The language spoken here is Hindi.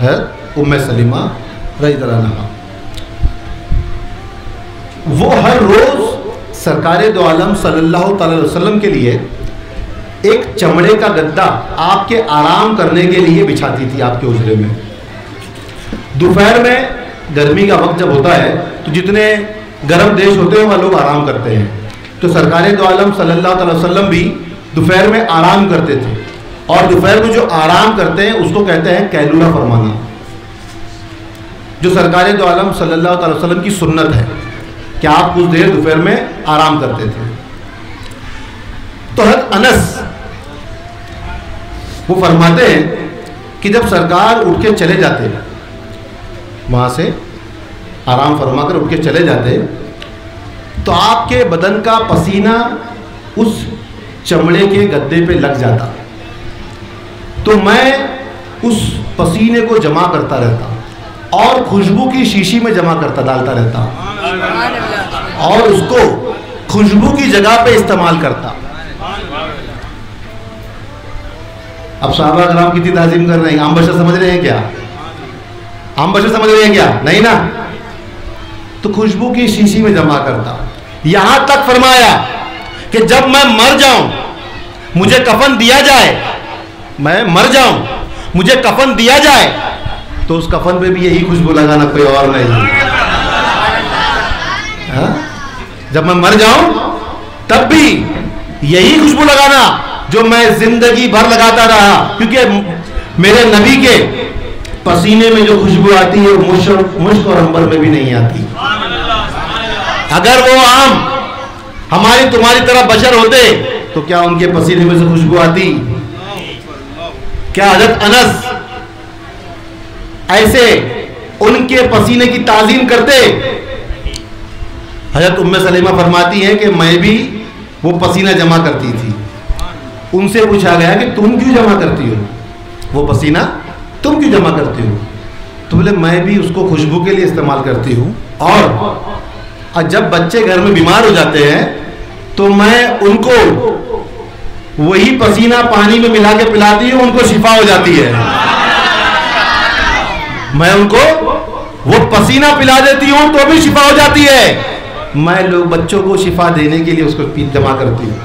है उम्मे सलीमा रज़ियल्लाहु अन्हा। वो हर रोज़ सरकारे दो आलम सल्लल्लाहु अलैहि वसल्लम के लिए एक चमड़े का गद्दा आपके आराम करने के लिए बिछाती थी आपके उजरे में। दोपहर में गर्मी का वक्त जब होता है तो जितने गर्म देश होते हैं वह लोग आराम करते हैं, तो सरकारे दो आलम सल्लल्लाहु अलैहि वसल्लम भी दोपहर में आराम करते थे। और दोपहर में जो आराम करते हैं उसको कहते हैं कैलूला फरमाना, जो सरकारे दो आलम सल्लल्लाहु अलैहि वसल्लम की सुन्नत है कि आप कुछ देर दोपहर में आराम करते थे। तो हज़रत अनस वो फरमाते हैं कि जब सरकार उठ के चले जाते, वहाँ से आराम फरमा कर उठ के चले जाते, तो आपके बदन का पसीना उस चमड़े के गद्दे पे लग जाता, तो मैं उस पसीने को जमा करता रहता और खुशबू की शीशी में जमा करता डालता रहता और उसको खुशबू की जगह पे इस्तेमाल करता। अब सहाबा कराम कितनी ताज़ीम कर रहे हैं, आम बशर समझ रहे हैं क्या? आम बशर समझ रहे हैं क्या? नहीं ना। तो खुशबू की शीशी में जमा करता। यहां तक फरमाया कि जब मैं मर जाऊं, मुझे कफन दिया जाए, मैं मर जाऊं, मुझे कफन दिया जाए, तो उस कफन पे भी यही खुशबू लगाना, कोई और नहीं। जब मैं मर जाऊं तब भी यही खुशबू लगाना जो मैं जिंदगी भर लगाता रहा, क्योंकि मेरे नबी के पसीने में जो खुशबू आती है वो मुश्क और अंबर में भी नहीं आती। अगर वो आम हमारी तुम्हारी तरह बशर होते तो क्या उनके पसीने में से खुशबू आती? क्या हज़रत अनस ऐसे उनके पसीने की ताज़ीम करते? हज़रत उम्मे सलीमा फरमाती है कि मैं भी वो पसीना जमा करती थी। उनसे पूछा गया कि तुम क्यों जमा करती हो वो पसीना, तुम क्यों जमा करती हो? तो बोले मैं भी उसको खुशबू के लिए इस्तेमाल करती हूँ, और जब बच्चे घर में बीमार हो जाते हैं तो मैं उनको वही पसीना पानी में मिला के पिलाती हूँ, उनको शिफा हो जाती है। मैं उनको वो पसीना पिला देती हूँ तो भी शिफा हो जाती है। मैं लोग बच्चों को शिफा देने के लिए उसको जमा करती हूँ।